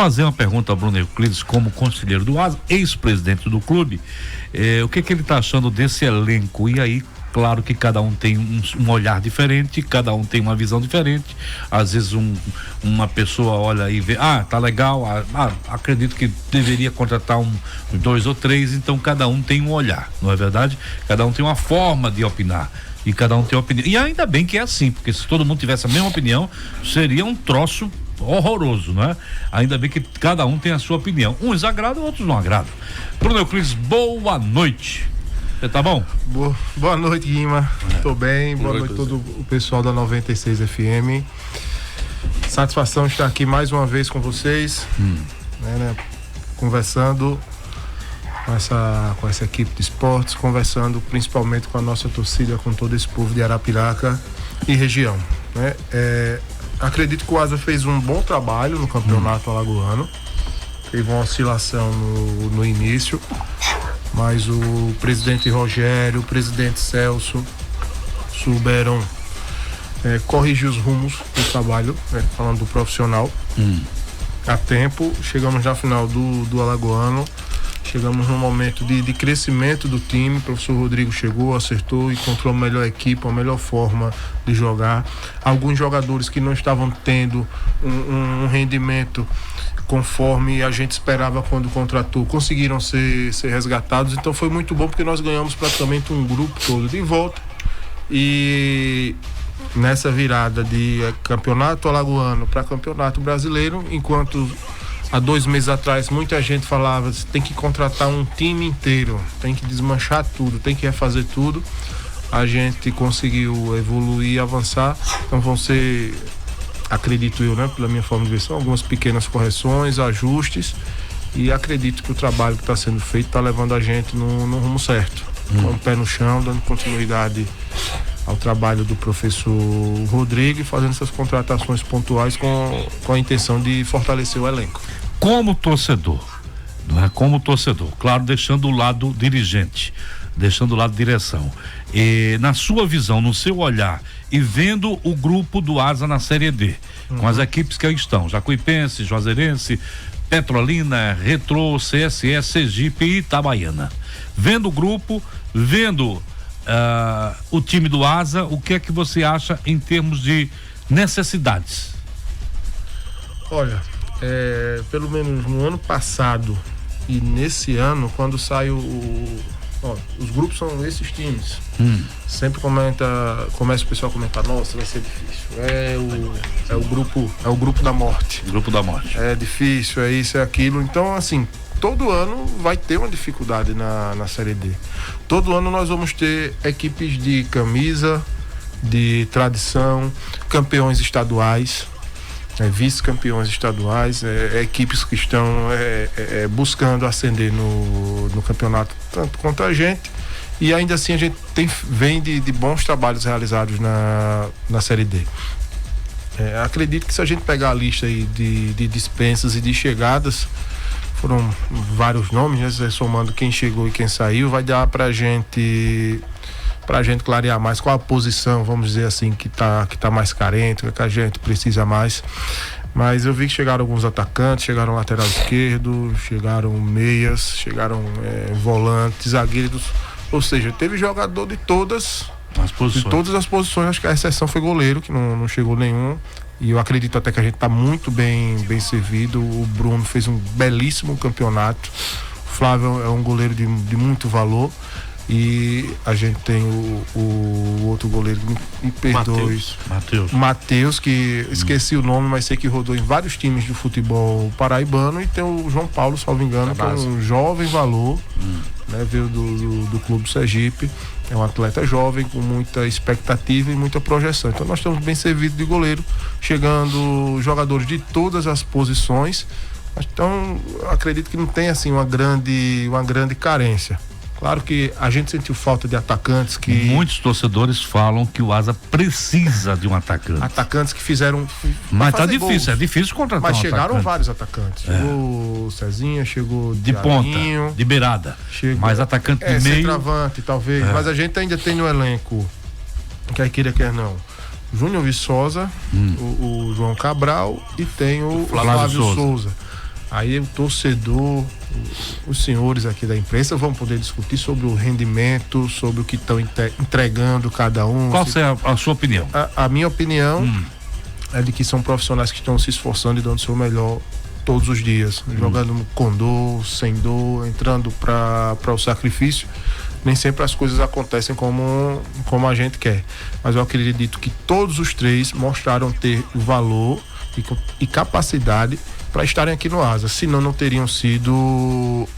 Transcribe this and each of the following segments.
fazer uma pergunta ao Bruno Euclides, como conselheiro do Asa, ex-presidente do clube, o que ele está achando desse elenco? E aí, claro que cada um tem um olhar diferente, cada um tem uma visão diferente. Às vezes uma pessoa olha e vê, tá legal, acredito que deveria contratar uns 2 ou 3, então cada um tem um olhar, não é verdade? Cada um tem uma forma de opinar. E cada um tem uma opinião. E ainda bem que é assim, porque se todo mundo tivesse a mesma opinião, seria um troço horroroso, não é? Ainda bem que cada um tem a sua opinião. Uns agradam, outros não agradam. Bruno Euclides, boa noite. Você tá bom? Boa noite, Guima. Tô bem. Boa noite todo o pessoal da 96 FM. Satisfação estar aqui mais uma vez com vocês, né, conversando com essa equipe de esportes, conversando principalmente com a nossa torcida, com todo esse povo de Arapiraca e região, né? Acredito que o Asa fez um bom trabalho no campeonato alagoano. Teve uma oscilação no início, mas o presidente Rogério, o presidente Celso souberam corrigir os rumos do trabalho, né, falando do profissional, a tempo. Chegamos na final do alagoano, chegamos num momento de crescimento do time. O professor Rodrigo chegou, acertou, encontrou a melhor equipe, a melhor forma de jogar. Alguns jogadores que não estavam tendo um rendimento conforme a gente esperava quando contratou, conseguiram ser resgatados. Então foi muito bom, porque nós ganhamos praticamente um grupo todo de volta. E nessa virada de campeonato alagoano para campeonato brasileiro, enquanto há 2 meses atrás muita gente falava, você tem que contratar um time inteiro, tem que desmanchar tudo, tem que refazer tudo, a gente conseguiu evoluir e avançar. Então vão ser, acredito eu, né, pela minha forma de ver, são algumas pequenas correções, ajustes, e acredito que o trabalho que está sendo feito está levando a gente no rumo certo, com o pé no chão, dando continuidade ao trabalho do professor Rodrigo e fazendo essas contratações pontuais com a intenção de fortalecer o elenco. Como torcedor, não é? Como torcedor, claro, deixando o lado dirigente, deixando o lado direção, e na sua visão, no seu olhar, e vendo o grupo do Asa na Série D, com as equipes que aí estão, Jacuipense, Juazeirense, Petrolina, Retrô, CSE, Sergipe e Itabaiana, vendo o grupo, vendo o time do Asa, o que é que você acha em termos de necessidades? Olha, pelo menos no ano passado e nesse ano, quando sai os grupos são esses times. Sempre começa o pessoal a comentar, nossa, vai ser difícil. É o grupo da morte. Grupo da morte. É difícil, é isso, é aquilo. Então, assim, todo ano vai ter uma dificuldade na Série D. Todo ano nós vamos ter equipes de camisa, de tradição, campeões estaduais, vice-campeões estaduais, equipes que estão buscando ascender no campeonato tanto quanto a gente. E ainda assim a gente vem de bons trabalhos realizados na Série D. Acredito que se a gente pegar a lista aí de dispensas e de chegadas, foram vários nomes, né? Somando quem chegou e quem saiu, vai dar pra gente clarear mais qual a posição, vamos dizer assim, que tá mais carente, que a gente precisa mais. Mas eu vi que chegaram alguns atacantes, chegaram lateral esquerdo, chegaram meias, chegaram volantes, zagueiros, ou seja, teve jogador de todas as posições. Acho que a exceção foi goleiro, que não chegou nenhum. E eu acredito até que a gente está muito bem servido. O Bruno fez um belíssimo campeonato. O Flávio é um goleiro de muito valor. E a gente tem o outro goleiro, me perdoe, Matheus, que esqueci o nome, mas sei que rodou em vários times do futebol paraibano. E tem o João Paulo, salvo engano, que é um jovem valor, né, veio do Clube do Sergipe. É um atleta jovem com muita expectativa e muita projeção. Então nós estamos bem servidos de goleiro, chegando jogadores de todas as posições. Então acredito que não tem assim uma grande carência. Claro que a gente sentiu falta de atacantes que... Muitos torcedores falam que o Asa precisa de um atacante. Atacantes que fizeram... Mas tá difícil, gols. É difícil contratar Mas um chegaram atacante. Vários atacantes. Chegou o Cezinha, chegou de ponta, de beirada. Mais atacante de meio. Centroavante, talvez. Mas a gente ainda tem no elenco, quer queira, quer não, Júnior Viçosa, o João Cabral e tem o Flávio Souza. Aí o torcedor, os senhores aqui da imprensa vão poder discutir sobre o rendimento, sobre o que estão entregando cada um. Qual é a sua opinião? A minha opinião é de que são profissionais que estão se esforçando e dando o seu melhor todos os dias, jogando com dor, sem dor, entrando para o sacrifício. Nem sempre as coisas acontecem como a gente quer, mas eu acredito que todos os três mostraram ter valor e capacidade para estarem aqui no Asa, senão não teriam sido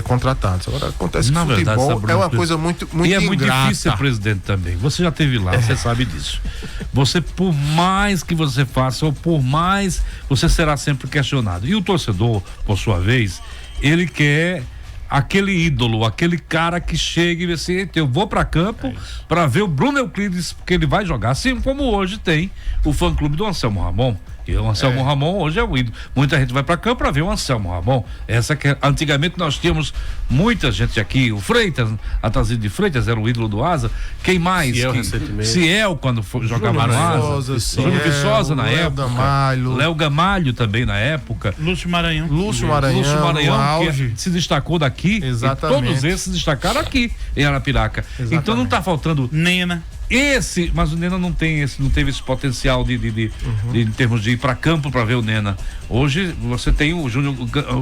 contratados. Agora acontece que futebol é uma coisa muito e é ingrata. Muito difícil ser presidente também. Você já esteve lá, você sabe disso. Você, por mais que você faça, ou por mais, você será sempre questionado. E o torcedor, por sua vez, ele quer aquele ídolo, aquele cara que chega e vê assim, eu vou para campo para ver o Bruno Euclides, porque ele vai jogar, assim como hoje tem o fã-clube do Anselmo Ramon. E o Anselmo Ramon hoje é o ídolo. Muita gente vai para campo para ver o Anselmo Ramon. Antigamente nós tínhamos muita gente aqui, o Freitas, Atazide de Freitas era o ídolo do Asa. Quem mais? Ciel, quando jogava no Asa. Júnior Viçosa na época. Léo Gamalho também na época. Lúcio Maranhão, que se destacou daqui. Exatamente. E todos esses se destacaram aqui em Arapiraca. Exatamente. Então não está faltando Nena. Mas o Nena não teve esse potencial de em termos de ir para campo para ver o Nena. Hoje você tem o Júnior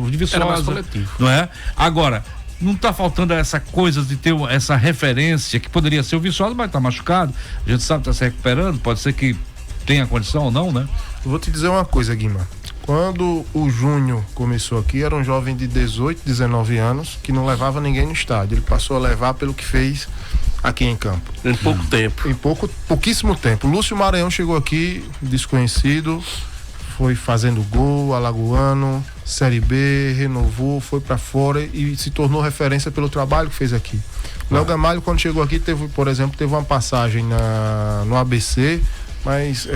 Viçosa, não é? Agora, não está faltando essa coisa de ter essa referência que poderia ser o Viçosa, mas está machucado. A gente sabe que está se recuperando, pode ser que tenha condição ou não, né? Vou te dizer uma coisa, Guima. Quando o Júnior começou aqui, era um jovem de 18, 19 anos que não levava ninguém no estádio. Ele passou a levar pelo que fez aqui em campo. Em pouco tempo. Em pouquíssimo tempo. Lúcio Maranhão chegou aqui, desconhecido, foi fazendo gol, alagoano, Série B, renovou, foi para fora e se tornou referência pelo trabalho que fez aqui. Léo Gamalho, quando chegou aqui, teve uma passagem no ABC, mas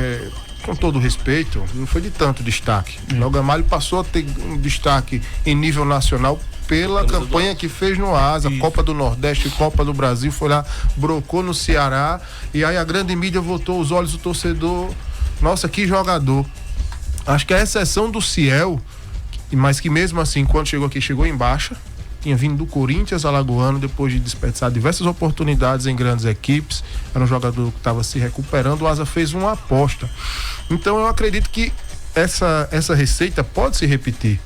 com todo respeito, não foi de tanto destaque. Léo Gamalho passou a ter um destaque em nível nacional pela campanha que fez no Asa, Copa do Nordeste, Copa do Brasil, foi lá, brocou no Ceará, e aí a grande mídia voltou os olhos do torcedor. Nossa, que jogador. Acho que a exceção do Ciel, mas que mesmo assim, quando chegou aqui, chegou em baixa, tinha vindo do Corinthians alagoano, depois de desperdiçar diversas oportunidades em grandes equipes, era um jogador que estava se recuperando, o Asa fez uma aposta. Então eu acredito que essa receita pode se repetir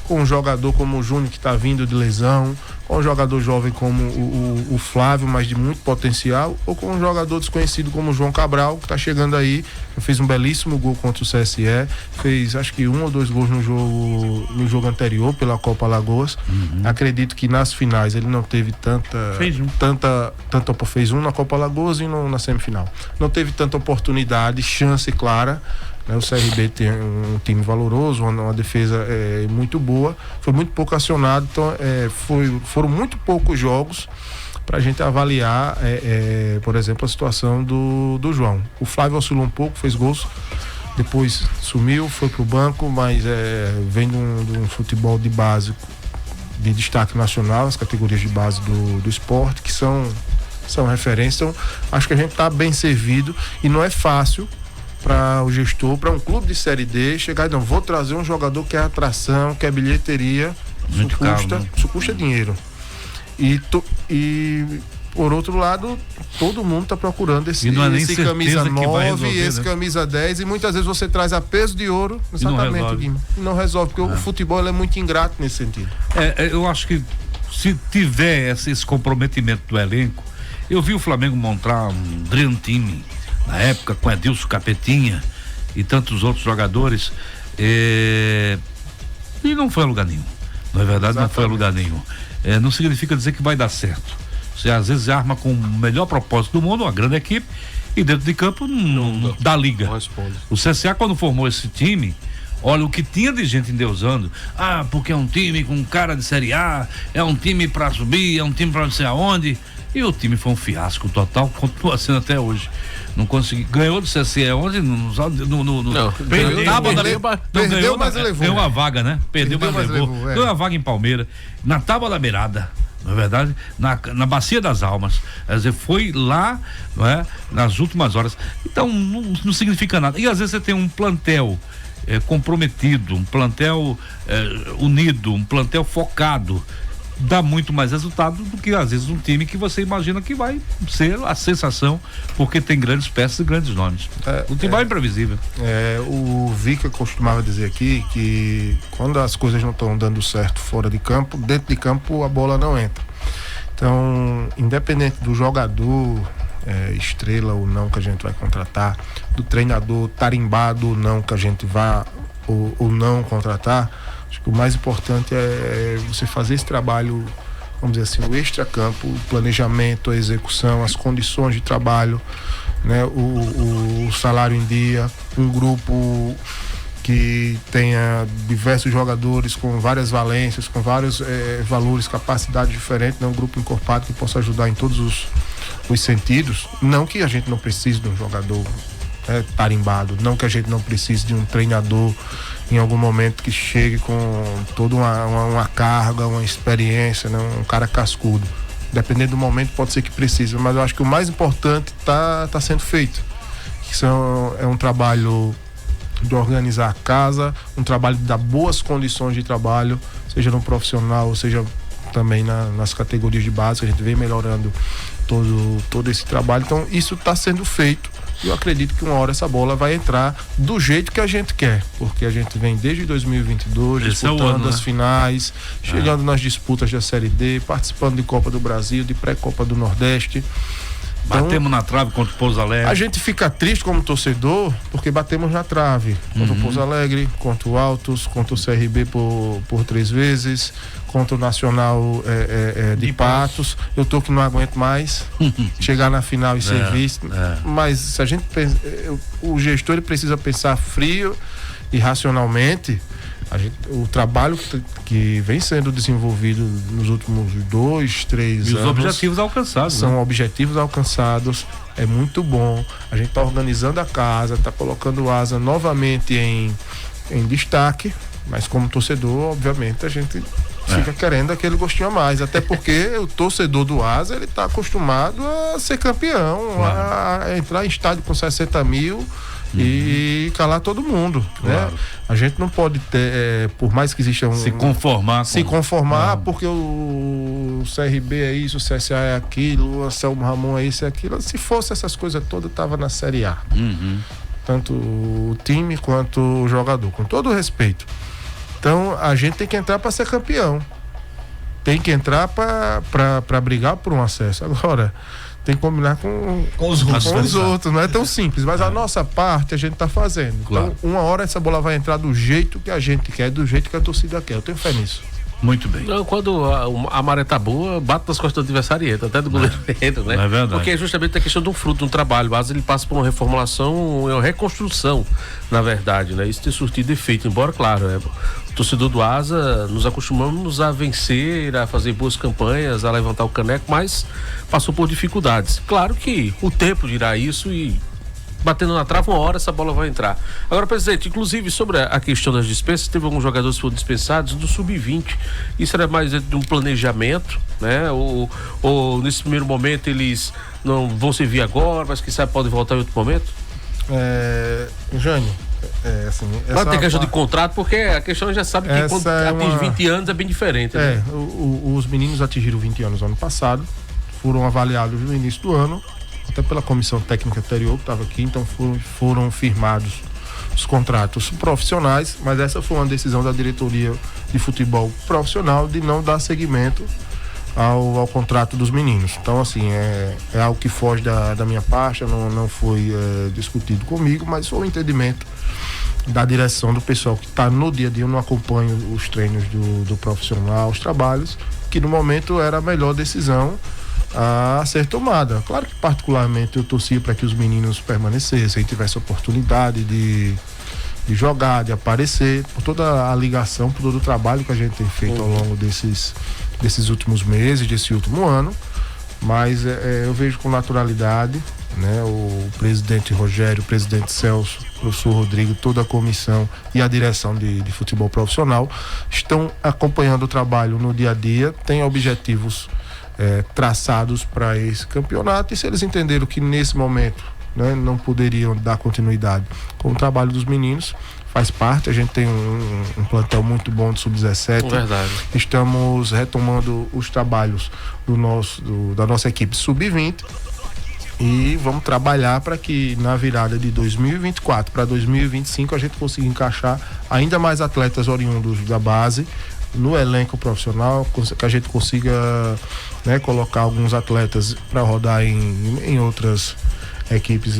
com um jogador como o Júnior, que está vindo de lesão, com um jogador jovem como o Flávio, mas de muito potencial, ou com um jogador desconhecido como o João Cabral, que está chegando aí, fez um belíssimo gol contra o CSE, fez acho que 1 ou 2 gols no jogo anterior pela Copa Alagoas. Acredito que nas finais ele não teve fez um na Copa Alagoas e na semifinal. Não teve tanta oportunidade, chance clara. O CRB tem um time valoroso, uma defesa muito boa, foi muito pouco acionado, então foram muito poucos jogos para a gente avaliar, por exemplo, a situação do João. O Flávio oscilou um pouco, fez gols, depois sumiu, foi para o banco, mas vem de um futebol de base, de destaque nacional, as categorias de base do esporte, que são referência. Então, acho que a gente está bem servido e não é fácil para o gestor, para um clube de Série D chegar e não, vou trazer um jogador que é atração, que é bilheteria, isso custa dinheiro. E por outro lado, todo mundo está procurando esse camisa 9, esse camisa 10, e muitas vezes você traz a peso de ouro, exatamente, Guima, e não resolve, porque o futebol é muito ingrato nesse sentido. Eu acho que se tiver esse comprometimento do elenco, eu vi o Flamengo montar um Dream Team na época com Edilson Capetinha e tantos outros jogadores, e não foi a lugar nenhum. Na verdade, exatamente. Não foi a lugar nenhum. Não significa dizer que vai dar certo. Você às vezes arma com o melhor propósito do mundo, uma grande equipe, e dentro de campo não dá liga. Não responde. O CSA, quando formou esse time, olha o que tinha de gente endeusando, porque é um time com cara de Série A, é um time pra subir, é um time pra não sei aonde, e o time foi um fiasco total, continua sendo até hoje. Não consegui, ganhou do CSE ontem, perdeu, mas levou. Ganhou uma vaga, né? Perdeu, mas levou. Ganhou uma vaga em Palmeiras, na Tábua da Beirada, na verdade, na Bacia das Almas. Quer dizer, foi lá, não é? Nas últimas horas. Então, não significa nada. E às vezes você tem um plantel comprometido, um plantel unido, um plantel focado, dá muito mais resultado do que às vezes um time que você imagina que vai ser a sensação, porque tem grandes peças e grandes nomes. O time é imprevisível. O Vica costumava dizer aqui que quando as coisas não estão dando certo fora de campo, dentro de campo a bola não entra. Então, independente do jogador estrela ou não que a gente vai contratar, do treinador tarimbado ou não que a gente vá ou não contratar, acho que o mais importante é você fazer esse trabalho, vamos dizer assim, o extracampo, o planejamento, a execução, as condições de trabalho, né? O salário em dia, um grupo que tenha diversos jogadores com várias valências, com vários valores, capacidades diferentes, né? Um grupo encorpado que possa ajudar em todos os sentidos. Não que a gente não precise de um jogador tarimbado, não que a gente não precise de um treinador em algum momento que chegue com toda uma carga, uma experiência, né? Um cara cascudo. Dependendo do momento pode ser que precise, mas eu acho que o mais importante tá sendo feito. Isso é um trabalho de organizar a casa, um trabalho de dar boas condições de trabalho, seja no profissional, seja também nas categorias de base, que a gente vem melhorando todo esse trabalho. Então isso está sendo feito e eu acredito que uma hora essa bola vai entrar do jeito que a gente quer, porque a gente vem desde 2022 disputando as finais, chegando nas disputas da Série D, participando de Copa do Brasil, de pré-Copa do Nordeste. Batemos na trave contra o Pouso Alegre. A gente fica triste como torcedor porque batemos na trave contra o Pouso Alegre, contra o Altos, contra o CRB por 3 vezes, contra o Nacional de Patos. Eu tô que não aguento mais chegar na final e ser visto. Mas se a gente o gestor ele precisa pensar frio e racionalmente. O trabalho que vem sendo desenvolvido nos últimos 2, 3 anos. E os objetivos alcançados. São objetivos alcançados. É muito bom. A gente está organizando a casa, está colocando o Asa novamente em destaque. Mas como torcedor, obviamente, a gente fica querendo aquele gostinho a mais. Até porque o torcedor do Asa, ele está acostumado a ser campeão, a entrar em estádio com 60 mil. E calar todo mundo, né? A gente não pode ter, por mais que exista se conformar porque o CRB é isso, o CSA é aquilo, o Anselmo Ramon é isso e aquilo. Se fosse essas coisas todas, tava na Série A. Tanto o time quanto o jogador, com todo o respeito. Então a gente tem que entrar para ser campeão, tem que entrar para brigar por um acesso. Agora tem que combinar com os outros, não é tão simples, mas a nossa parte a gente está fazendo. Então, uma hora essa bola vai entrar do jeito que a gente quer, do jeito que a torcida quer. Eu tenho fé nisso. Muito bem. Não, quando a maré tá boa, bate nas costas do adversário e entra, até do goleiro entra, né? É verdade. Porque é justamente a questão de um fruto, de um trabalho. Às vezes ele passa por uma reformulação, uma reconstrução, na verdade, né? Isso tem surtido efeito, embora, claro, o torcedor do Asa, nos acostumamos a vencer, a fazer boas campanhas, a levantar o caneco, mas passou por dificuldades. Claro que o tempo dirá isso e batendo na trave, uma hora essa bola vai entrar. Agora, presidente, inclusive sobre a questão das dispensas, teve alguns jogadores que foram dispensados do sub-20. Isso era mais de um planejamento, né? Ou nesse primeiro momento eles não vão servir agora, mas quem sabe podem voltar em outro momento? Jânio, assim, pode ter questão de contrato, porque a questão já sabe que quando atinge 20 anos é bem diferente, né? Os meninos atingiram 20 anos no ano passado, foram avaliados no início do ano, até pela comissão técnica anterior que estava aqui, então foram firmados os contratos profissionais, mas essa foi uma decisão da diretoria de futebol profissional de não dar seguimento ao contrato dos meninos. Então, assim, é algo que foge da minha parte, não foi discutido comigo, mas foi um entendimento da direção do pessoal que está no dia a dia. Eu não acompanho os treinos do profissional, os trabalhos, que no momento era a melhor decisão a ser tomada. Claro que particularmente eu torcia para que os meninos permanecessem, tivesse oportunidade de jogar, de aparecer, por toda a ligação, por todo o trabalho que a gente tem feito ao longo desses últimos meses, desse último ano, mas eu vejo com naturalidade, né? O presidente Rogério, o presidente Celso, o professor Rodrigo, toda a comissão e a direção de futebol profissional estão acompanhando o trabalho no dia a dia, têm objetivos traçados para esse campeonato, e se eles entenderam que nesse momento, né, não poderiam dar continuidade com o trabalho dos meninos, faz parte. A gente tem um plantel muito bom de sub-17. Verdade. Estamos retomando os trabalhos da nossa equipe sub-20 e vamos trabalhar para que na virada de 2024 para 2025 a gente consiga encaixar ainda mais atletas oriundos da base no elenco profissional, que a gente consiga, né, colocar alguns atletas para rodar em outras equipes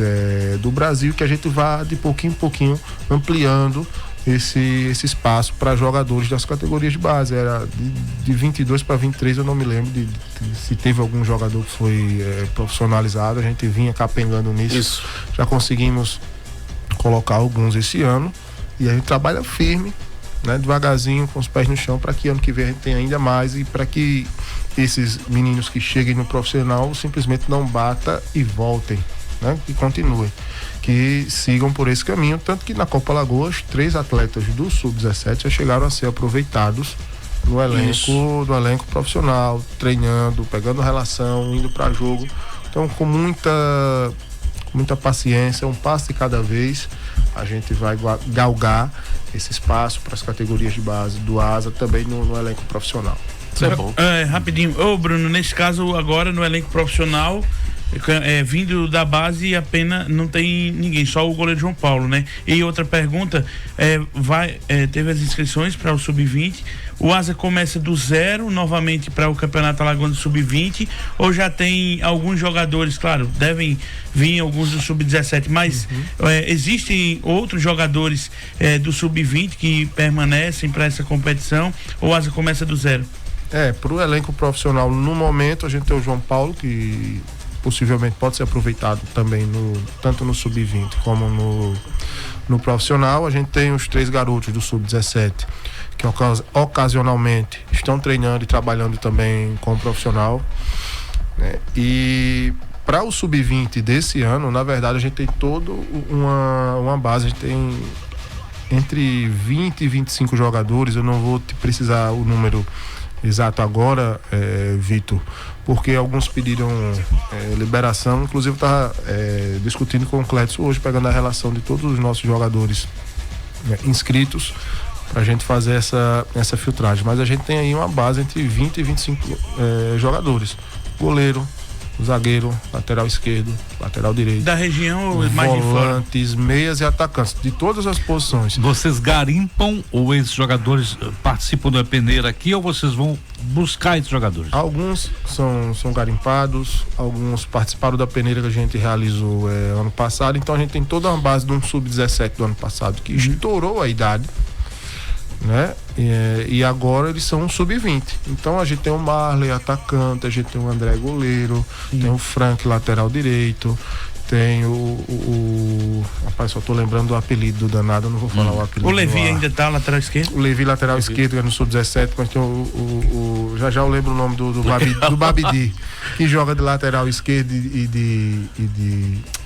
do Brasil, que a gente vá de pouquinho em pouquinho ampliando esse espaço para jogadores das categorias de base. Era de 22 para 23, eu não me lembro se teve algum jogador que foi profissionalizado. A gente vinha capengando nisso. Isso. Já conseguimos colocar alguns esse ano e a gente trabalha firme, né, devagarzinho, com os pés no chão, para que ano que vem a gente tenha ainda mais e para que esses meninos que cheguem no profissional simplesmente não bata e voltem, né, que continuem, que sigam por esse caminho. Tanto que na Copa Lagoas 3 atletas do Sub-17 já chegaram a ser aproveitados no elenco profissional, treinando, pegando relação, indo para jogo. Então, com muita paciência, um passo de cada vez, a gente vai galgar esse espaço para as categorias de base do ASA também no elenco profissional. Isso é bom. Rapidinho, Bruno, nesse caso agora no elenco profissional, vindo da base, apenas não tem ninguém, só o goleiro João Paulo, né? E outra pergunta, teve as inscrições para o Sub-20, o ASA começa do zero novamente para o Campeonato Alagoano Sub-20, ou já tem alguns jogadores, claro, devem vir alguns do Sub-17, mas existem outros jogadores do Sub-20 que permanecem para essa competição, ou o ASA começa do zero? Para o elenco profissional, no momento, a gente tem o João Paulo, que possivelmente pode ser aproveitado também tanto no Sub-20 como no profissional. A gente tem os 3 garotos do Sub-17 que ocasionalmente estão treinando e trabalhando também com o profissional, né? E para o Sub-20 desse ano, na verdade, a gente tem toda uma base. A gente tem entre 20 e 25 jogadores. Eu não vou te precisar o número exato agora, Vitor, porque alguns pediram liberação. Inclusive estava discutindo com o Clédson hoje, pegando a relação de todos os nossos jogadores inscritos, para a gente fazer essa filtragem. Mas a gente tem aí uma base entre 20 e 25 jogadores: goleiro, zagueiro, lateral esquerdo, lateral direito, da região ou mais de fora? Volantes, meias e atacantes, de todas as posições. Vocês garimpam ou esses jogadores participam da peneira aqui, ou vocês vão buscar esses jogadores? Alguns são garimpados, alguns participaram da peneira que a gente realizou ano passado. Então a gente tem toda uma base de um Sub-17 do ano passado que estourou a idade, né? E agora eles são um Sub-20. Então a gente tem o Marley atacante, a gente tem o André goleiro, tem o Frank lateral direito, tem rapaz, só tô lembrando do apelido do danado, não vou falar o apelido. O Levi ainda tá lateral esquerdo? O Levi lateral esquerdo, que é no Sub-17, mas tem já eu lembro o nome do Babidi, que joga de lateral esquerdo e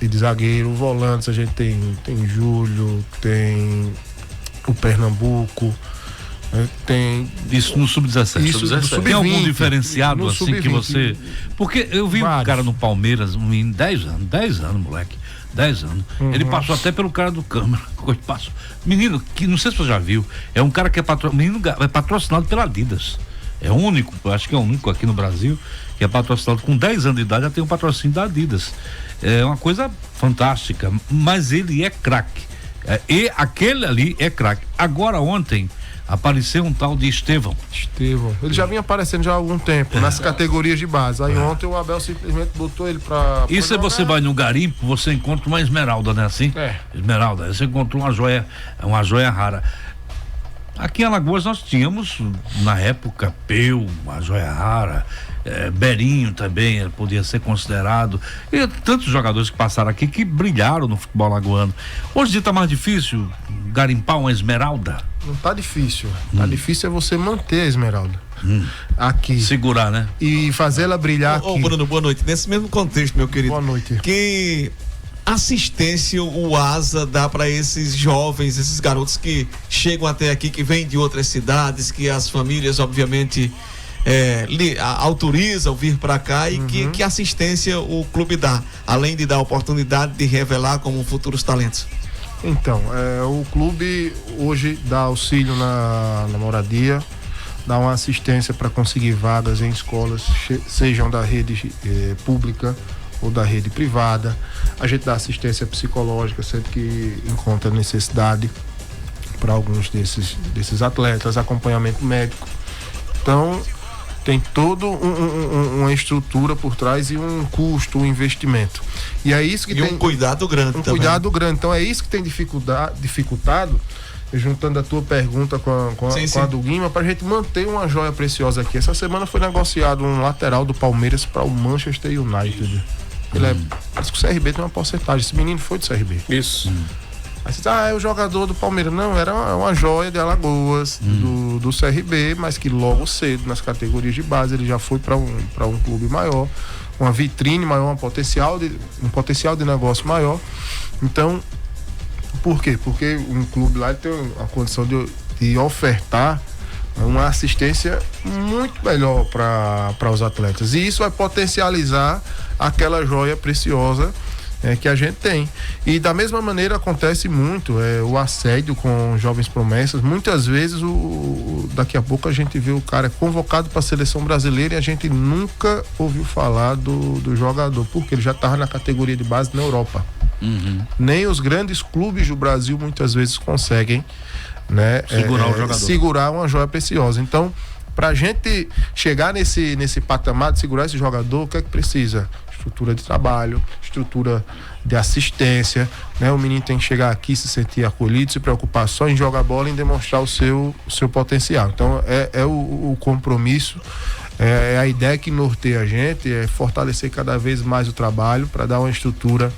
de zagueiro. Volantes a gente tem Júlio, tem o Pernambuco, tem isso no Sub-17. Sub-20. Tem algum diferenciado assim Sub-20. que você... Porque eu vi Vários. um cara no Palmeiras em 10 anos, moleque, 10 anos. Ele passou até pelo cara do câmera. Menino, que não sei se você já viu, é um cara que é patrocinado pela Adidas. É o único, acho que é o único aqui no Brasil que é patrocinado com 10 anos de idade, já tem um patrocínio da Adidas. É uma coisa fantástica, mas ele é craque. E aquele ali é craque. Agora, ontem apareceu um tal de Estevão. Ele já vinha aparecendo já há algum tempo nas categorias de base. Aí ontem o Abel simplesmente botou ele pra... E se você vai no garimpo, você encontra uma esmeralda, né? Assim? Esmeralda. Você encontrou uma joia rara. Aqui em Alagoas nós tínhamos, na época, Peu, uma joia rara, Berinho também podia ser considerado, e tantos jogadores que passaram aqui que brilharam no futebol alagoano. Hoje em dia tá mais difícil garimpar uma esmeralda? Não tá difícil. Tá difícil é você manter a esmeralda aqui. Segurar, né? E fazer ela brilhar aqui. Bruno, boa noite. Nesse mesmo contexto, meu querido. Boa noite. Que assistência o ASA dá para esses jovens, esses garotos que chegam até aqui, que vêm de outras cidades, que as famílias obviamente autorizam vir para cá, e que assistência o clube dá, além de dar a oportunidade de revelar como futuros talentos? Então, o clube hoje dá auxílio na moradia, dá uma assistência para conseguir vagas em escolas, sejam da rede pública ou da rede privada. A gente dá assistência psicológica sempre que encontra necessidade para alguns desses atletas, acompanhamento médico. Então, tem toda uma estrutura por trás e um custo, um investimento. E é isso que tem um cuidado grande também. Cuidado grande. Então, é isso que tem dificultado, juntando a tua pergunta com a do Guima, para a gente manter uma joia preciosa aqui. Essa semana foi negociado um lateral do Palmeiras para o Manchester United. Parece que o CRB tem uma porcentagem. Esse menino foi do CRB. Isso. Aí você diz, é o jogador do Palmeiras. Não, era uma joia de Alagoas, do CRB, mas que logo cedo, nas categorias de base, ele já foi para um clube maior, uma vitrine maior, um potencial de negócio maior. Então, por quê? Porque um clube lá tem a condição de ofertar uma assistência muito melhor para os atletas. E isso vai potencializar aquela joia preciosa que a gente tem. E da mesma maneira acontece muito o assédio com jovens promessas. Muitas vezes daqui a pouco a gente vê o cara convocado para a seleção brasileira e a gente nunca ouviu falar do jogador, porque ele já estava na categoria de base na Europa. Nem os grandes clubes do Brasil muitas vezes conseguem, né, segurar uma joia preciosa. Então, para a gente chegar nesse patamar de segurar esse jogador, o que é que precisa? Estrutura de trabalho, estrutura de assistência, né? O menino tem que chegar aqui, se sentir acolhido, se preocupar só em jogar bola e em demonstrar o seu potencial. Então o compromisso, é a ideia que norteia a gente, é fortalecer cada vez mais o trabalho para dar uma estrutura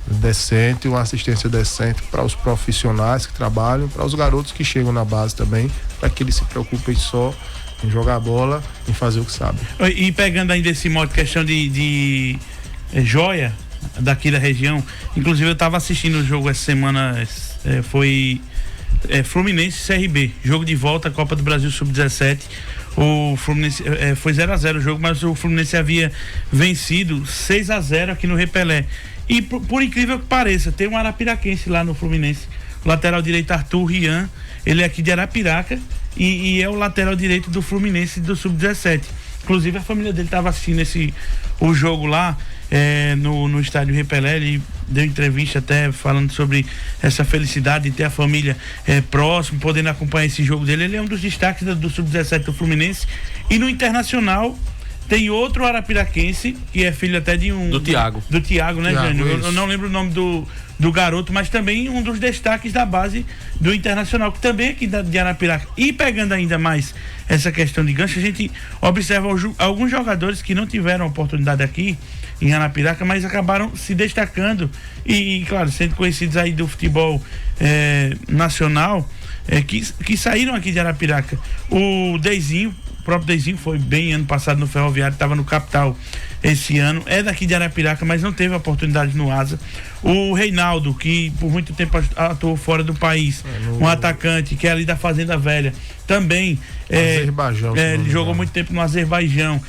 decente, uma assistência decente para os profissionais que trabalham, para os garotos que chegam na base também, para que eles se preocupem só em jogar bola, em fazer o que sabe. E pegando ainda esse modo, questão de joia daqui da região, inclusive eu estava assistindo o jogo essa semana, foi Fluminense e CRB, jogo de volta, Copa do Brasil Sub-17. O Fluminense foi 0-0 o jogo, mas o Fluminense havia vencido 6-0 aqui no Repelé. E por incrível que pareça, tem um arapiraquense lá no Fluminense, o lateral direito Arthur Rian, ele é aqui de Arapiraca e é o lateral direito do Fluminense do Sub-17. Inclusive a família dele estava assistindo o jogo lá no estádio Repelé. Ele deu entrevista até falando sobre essa felicidade de ter a família próximo, podendo acompanhar esse jogo dele. Ele é um dos destaques do Sub-17 do Fluminense. E no Internacional tem outro arapiraquense, que é filho até de um... Do Thiago. Do Thiago, né, Jânio? Eu não lembro o nome do garoto, mas também um dos destaques da base do Internacional, que também é aqui de Arapiraca. E pegando ainda mais essa questão de gancho, a gente observa alguns jogadores que não tiveram oportunidade aqui em Arapiraca, mas acabaram se destacando e claro, sendo conhecidos aí do futebol nacional, que saíram aqui de Arapiraca. O Deizinho, o próprio Deizinho foi bem ano passado no Ferroviário, estava no Capital esse ano, é daqui de Arapiraca, mas não teve oportunidade no Asa. O Reinaldo, que por muito tempo atuou fora do país, um atacante que é ali da Fazenda Velha, também Azerbaijão, ele jogou muito tempo no Azerbaijão,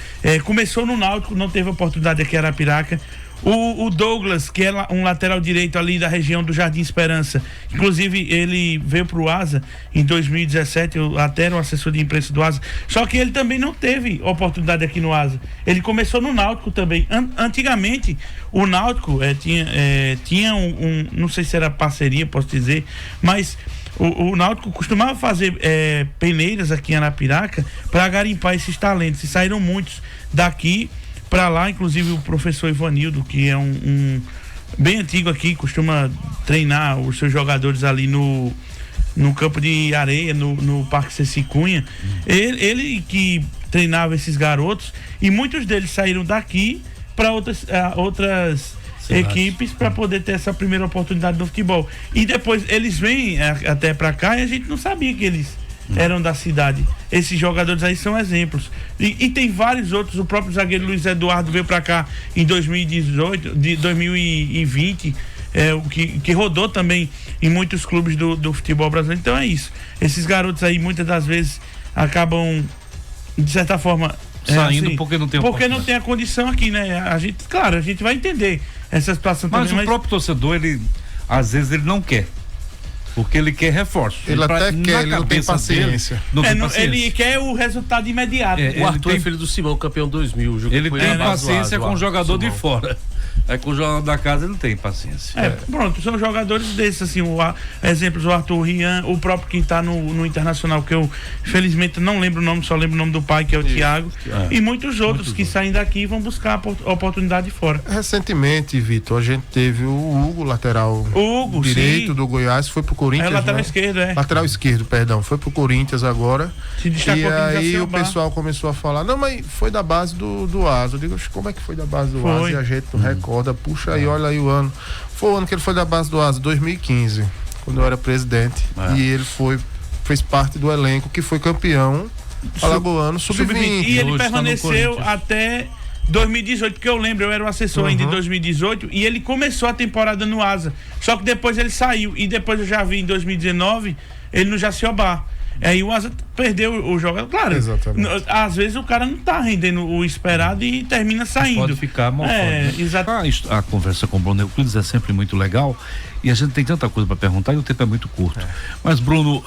começou no Náutico, não teve oportunidade aqui em Arapiraca. O Douglas, que é um lateral direito ali da região do Jardim Esperança, inclusive ele veio pro Asa em 2017, eu até era o assessor de imprensa do Asa, só que ele também não teve oportunidade aqui no Asa. Ele começou no Náutico também. Antigamente o Náutico tinha não sei se era parceria, posso dizer, mas o Náutico costumava fazer peneiras aqui em Arapiraca para garimpar esses talentos, e saíram muitos daqui para lá, inclusive o professor Ivanildo, que é um bem antigo aqui, costuma treinar os seus jogadores ali no campo de areia, no Parque Ceci Cunha. Ele que treinava esses garotos, e muitos deles saíram daqui para outras equipes para poder ter essa primeira oportunidade no futebol. E depois eles vêm até para cá e a gente não sabia que eles eram da cidade. Esses jogadores aí são exemplos. E tem vários outros. O próprio zagueiro Luiz Eduardo veio pra cá em 2020, que rodou também em muitos clubes do futebol brasileiro. Então é isso. Esses garotos aí muitas das vezes acabam, de certa forma, saindo porque não tem a condição aqui, né? A gente vai entender essa situação mas também. Mas o próprio torcedor, às vezes ele não quer. Porque ele quer reforço. Ele até quer, ele não tem paciência. Ele quer o resultado imediato. O Arthur é filho do Simão, campeão 2000. Ele tem paciência com o jogador de fora. Aí com o jogador da casa ele não tem paciência. Pronto, são jogadores desses, assim, exemplos, o Arthur Rian, o próprio que está no Internacional, que eu infelizmente não lembro o nome, só lembro o nome do pai, que é o Thiago, e muitos outros que saem daqui e vão buscar a oportunidade de fora. Recentemente, Vitor, a gente teve o Hugo, lateral direito do Goiás, foi pro Corinthians. Lateral esquerdo, Lateral esquerdo, perdão, foi pro Corinthians agora. Se destacou. E aí o pessoal começou a falar, não, mas foi da base do Asa. Eu digo, como é que foi da base do Asa? E a gente não recorda, puxa aí, olha aí o ano. Foi o ano que ele foi da base do Asa, 2015, quando eu era presidente. E ele fez parte do elenco que foi campeão alagoano sub-20. E ele permaneceu até 2018, porque eu lembro, eu era o assessor ainda em 2018 e ele começou a temporada no Asa. Só que depois ele saiu e depois eu já vi em 2019 ele no Jaciobá. Aí o Asa perdeu o jogador, claro. Exatamente. Às vezes o cara não tá rendendo o esperado e termina saindo. Pode ficar mal. A conversa com o Bruno Euclides é sempre muito legal e a gente tem tanta coisa para perguntar e o tempo é muito curto. Mas, Bruno,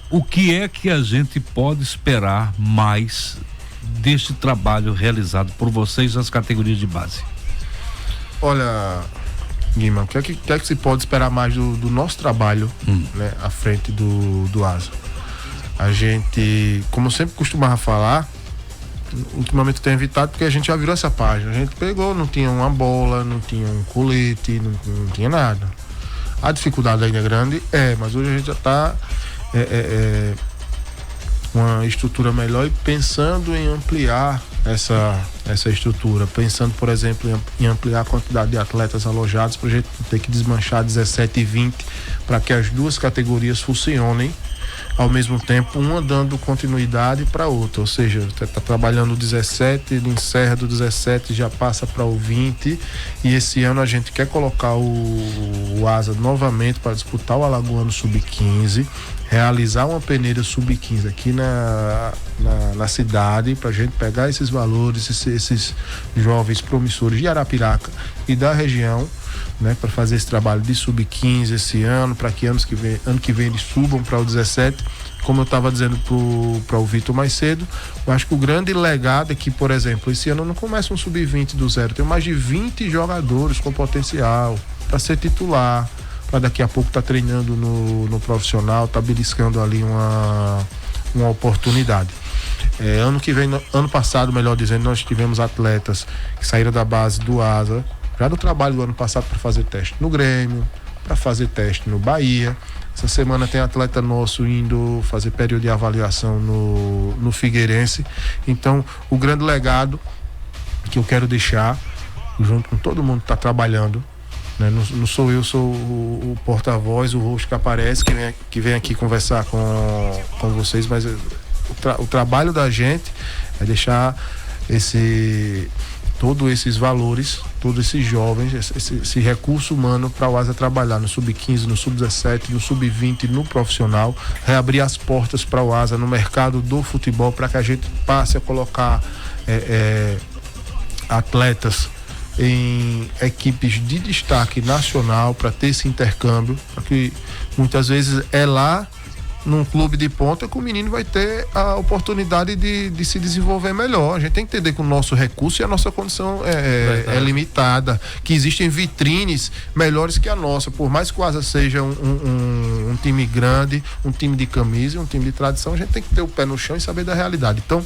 o que é que a gente pode esperar mais deste trabalho realizado por vocês nas categorias de base? Olha, Guima, o que é que se pode esperar mais do nosso trabalho, né, à frente do Asa? A gente, como eu sempre costumava falar, ultimamente tem evitado porque a gente já virou essa página. A gente pegou, não tinha uma bola, não tinha um colete, não tinha nada. A dificuldade ainda é grande, mas hoje a gente já está uma estrutura melhor e pensando em ampliar essa estrutura, pensando, por exemplo, em ampliar a quantidade de atletas alojados para a gente ter que desmanchar 17 e 20 para que as duas categorias funcionem ao mesmo tempo, uma dando continuidade para a outra, ou seja, está trabalhando o 17, ele encerra do 17 já passa para o 20 e esse ano a gente quer colocar o Asa novamente para disputar o Alagoano Sub-15, realizar uma peneira Sub-15 aqui na cidade para a gente pegar esses valores, esses jovens promissores de Arapiraca e da região, né, para fazer esse trabalho de Sub-15 esse ano, para que ano que vem eles subam para o 17. Como eu estava dizendo para o Vitor mais cedo, eu acho que o grande legado é que, por exemplo, esse ano não começa um Sub-20 do zero, tem mais de 20 jogadores com potencial para ser titular, para daqui a pouco estar treinando no profissional, tá beliscando ali uma oportunidade. Ano que vem, ano passado, melhor dizendo, nós tivemos atletas que saíram da base do Asa, já no trabalho do ano passado, para fazer teste no Grêmio, para fazer teste no Bahia. Essa semana tem atleta nosso indo fazer período de avaliação no Figueirense. Então, o grande legado que eu quero deixar, junto com todo mundo que está trabalhando, né? Não sou eu, sou o porta-voz, o rosto que aparece, que vem aqui conversar com vocês, mas o trabalho da gente é deixar todos esses valores, todos esses jovens, esse recurso humano para o Asa trabalhar no Sub-15, no Sub-17, no Sub-20, no profissional, reabrir as portas para o Asa no mercado do futebol, para que a gente passe a colocar atletas em equipes de destaque nacional, para ter esse intercâmbio, porque muitas vezes é lá num clube de ponta que o menino vai ter a oportunidade de se desenvolver melhor. A gente tem que entender que o nosso recurso e a nossa condição é limitada, que existem vitrines melhores que a nossa, por mais que o Asa seja um time grande, um time de camisa, um time de tradição, a gente tem que ter o pé no chão e saber da realidade. Então,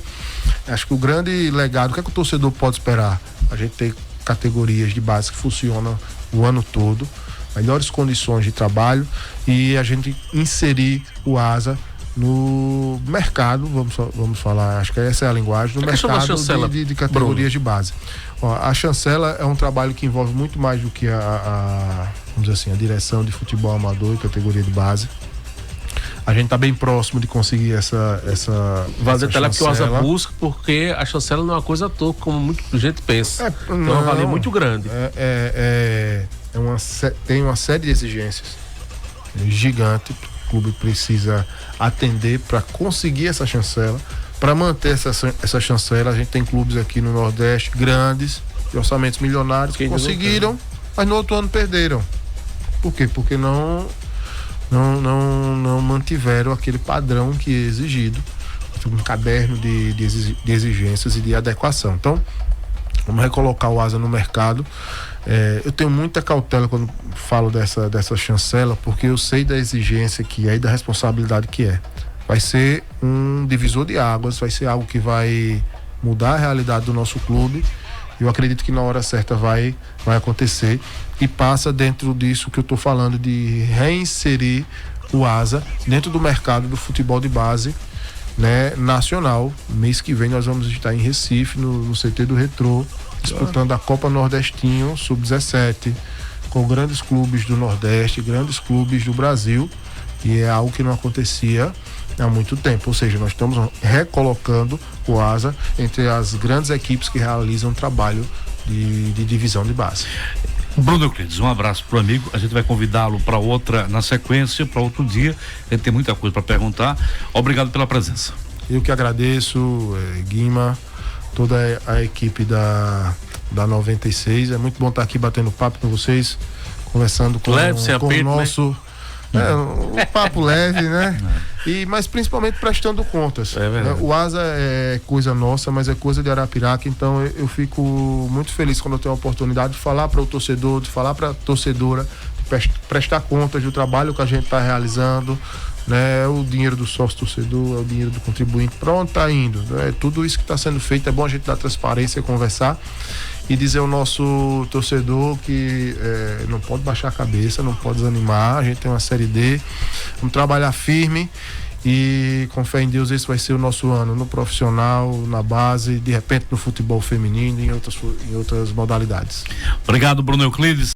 acho que o grande legado, o que é que o torcedor pode esperar? A gente ter categorias de base que funcionam o ano todo, melhores condições de trabalho e a gente inserir o Asa no mercado, vamos falar, acho que essa é a linguagem, no mercado de categorias de base. A chancela é um trabalho que envolve muito mais do que vamos dizer assim, a direção de futebol amador e categoria de base. A gente está bem próximo de conseguir essa detalhe que o Asa busca, porque a chancela não é uma coisa à toa, como muita gente pensa. É uma valia muito grande. Tem uma série de exigências gigante que o clube precisa atender para conseguir essa chancela. Para manter essa chancela, a gente tem clubes aqui no Nordeste grandes, de orçamentos milionários, que conseguiram, mas no outro ano perderam. Por quê? Porque não não mantiveram aquele padrão que é exigido, um caderno de exigências e de adequação. Então, vamos recolocar o Asa no mercado. Eu tenho muita cautela quando falo dessa chancela, porque eu sei da exigência que é e da responsabilidade que é. Vai ser um divisor de águas, vai ser algo que vai mudar a realidade do nosso clube. Eu acredito que na hora certa vai acontecer, e passa dentro disso que eu estou falando, de reinserir o Asa dentro do mercado do futebol de base, né, nacional. Mês que vem nós vamos estar em Recife, no CT do Retrô, disputando a Copa Nordestinho Sub-17, com grandes clubes do Nordeste, grandes clubes do Brasil, e é algo que não acontecia há muito tempo. Ou seja, nós estamos recolocando o Asa entre as grandes equipes que realizam trabalho de divisão de base. Bruno Euclides, um abraço pro amigo. A gente vai convidá-lo para outra, na sequência, para outro dia. A gente tem muita coisa para perguntar. Obrigado pela presença. Eu que agradeço, Guima, toda a equipe da 96. É muito bom estar aqui batendo papo com vocês, conversando com o nosso... um papo leve, né? Mas principalmente prestando contas. O Asa é coisa nossa, mas é coisa de Arapiraca. Então eu fico muito feliz quando eu tenho a oportunidade de falar para o torcedor, de falar para a torcedora, de prestar contas do trabalho que a gente está realizando, né? O dinheiro do sócio torcedor, é o dinheiro do contribuinte, para onde está indo, né? Tudo isso que está sendo feito, é bom a gente dar transparência, conversar e dizer ao nosso torcedor que não pode baixar a cabeça, não pode desanimar. A gente tem uma Série D, vamos trabalhar firme e com fé em Deus esse vai ser o nosso ano, no profissional, na base, de repente no futebol feminino e em outras modalidades. Obrigado, Bruno Euclides.